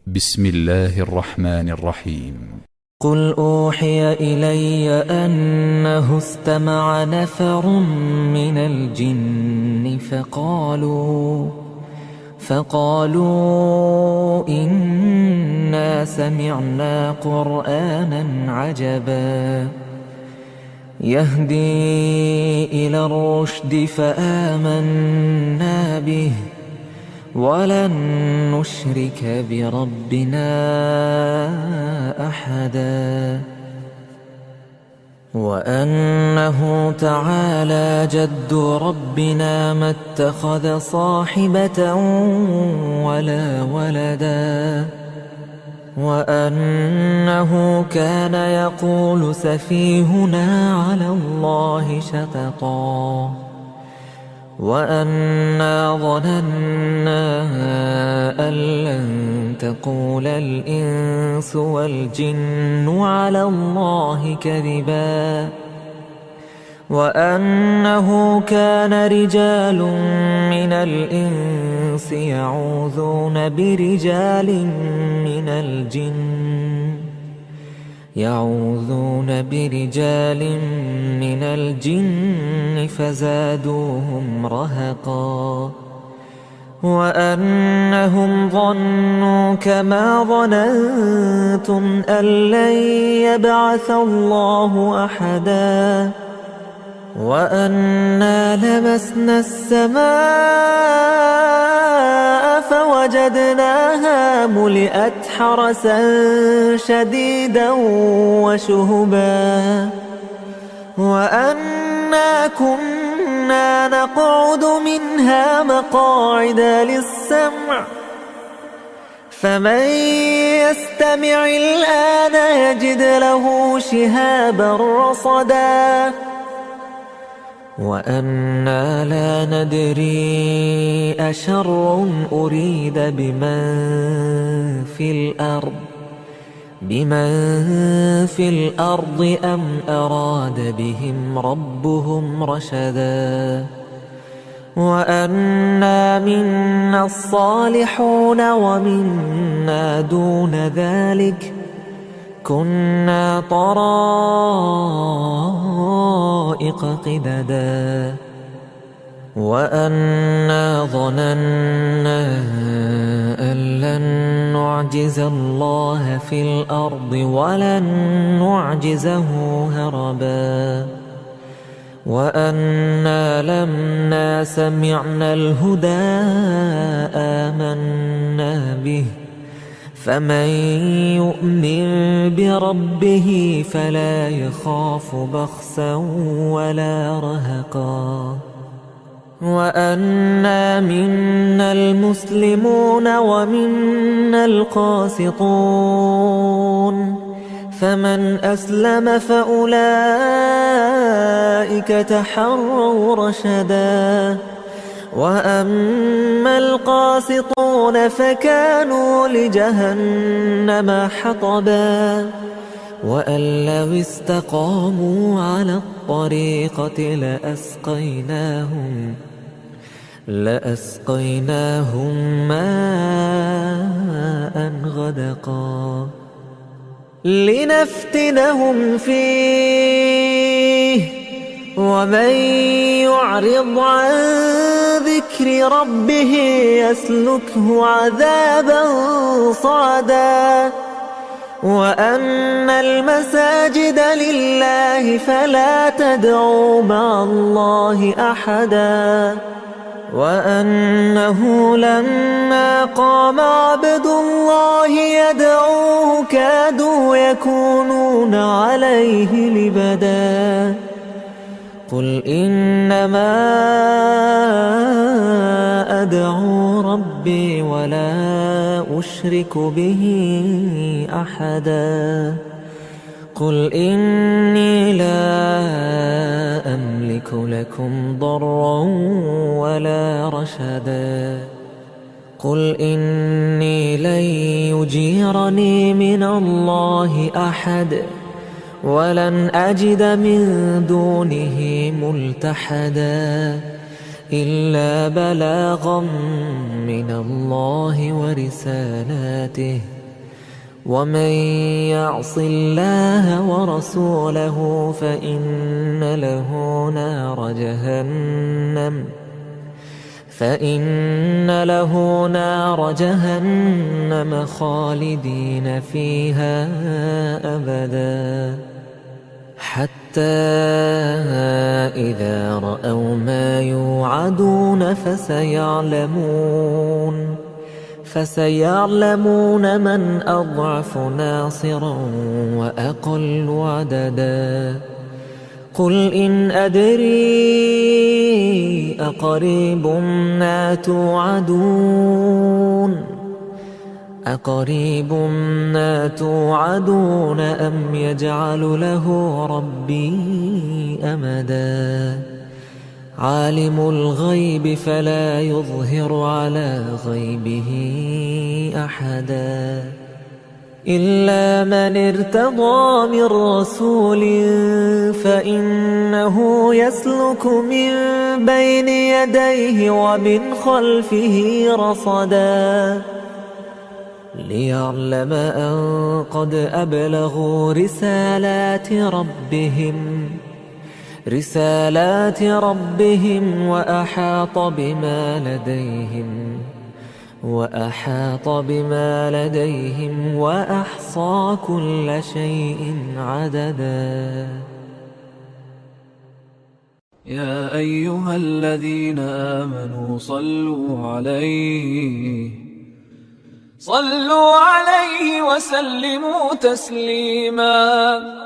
بسم الله الرحمن الرحيم. قل أوحي إلي أنه استمع نفر من الجن فقالوا إنا سمعنا قرآنا عجبا يهدي إلى الرشد فآمنا به ولن نشرك بربنا أحدا وأنه تعالى جد ربنا ما اتخذ صاحبة ولا ولدا وأنه كان يقول سفيهنا على الله شططا وأنا ظننا أن لن تقول الإنس والجن على الله كذبا وأنه كان رجال من الإنس يعوذون برجال من الجن فزادوهم رهقا وأنهم ظنوا كما ظننتم أن لن يبعث الله أحدا وأنا لمسنا السماء فوجدناها ملئت حرسا شديدا وشهبا وأنا كنا نقعد منها مقاعد للسمع فمن يستمع الآن يجد له شهابا رصدا وأنا لا ندري أشر أريد بمن في الأرض أم أراد بهم ربهم رشدا وأنا منا الصالحون ومنا دون ذلك كنا طرائق قددا وأنا ظننا أن لن نعجز الله في الأرض ولن نعجزه هربا وأنا لما سمعنا الهدى آمنا به فمن يؤمن بربه فلا يخاف بخسا ولا رهقا وأنا منا المسلمون ومنا القاسطون فمن أسلم فأولئك تحروا رشدا وأما القاسطون فكانوا لجهنم حطبا وأن لو استقاموا على الطريقة لأسقيناهم ماء غدقا لنفتنهم فيه ومن يعرض عن ذكر ربه يسلكه عذابا صعدا وأن المساجد لله فلا تدعوا مع الله أحدا وأنه لما قام عبد الله يدعوه كادوا يكونون عليه لبدا قل إنما أدعو ربي ولا أشرك به أحدا قل إني لا أملك لكم ضرا ولا رشدا قل إني لن يجيرني من الله أحد ولن أجد من دونه ملتحدا إلا بلاغا من الله ورسالاته ومن يعص الله ورسوله فإن له نار جهنم خالدين فيها أبدا حتى إذا رأوا ما يوعدون فسيعلمون من أضعف ناصرا وأقل عددا قل إن أدري أقريب ما توعدون أم يجعل له ربي أمدا عالم الغيب فلا يظهر على غيبه أحدا إلا من ارتضى من رسول فإنه يسلك من بين يديه ومن خلفه رصدا ليعلم أن قد أبلغوا رسالات ربهم وأحاط بما لديهم وأحصى كل شيء عددا يا أيها الذين آمنوا صلوا عليه وسلموا تسليما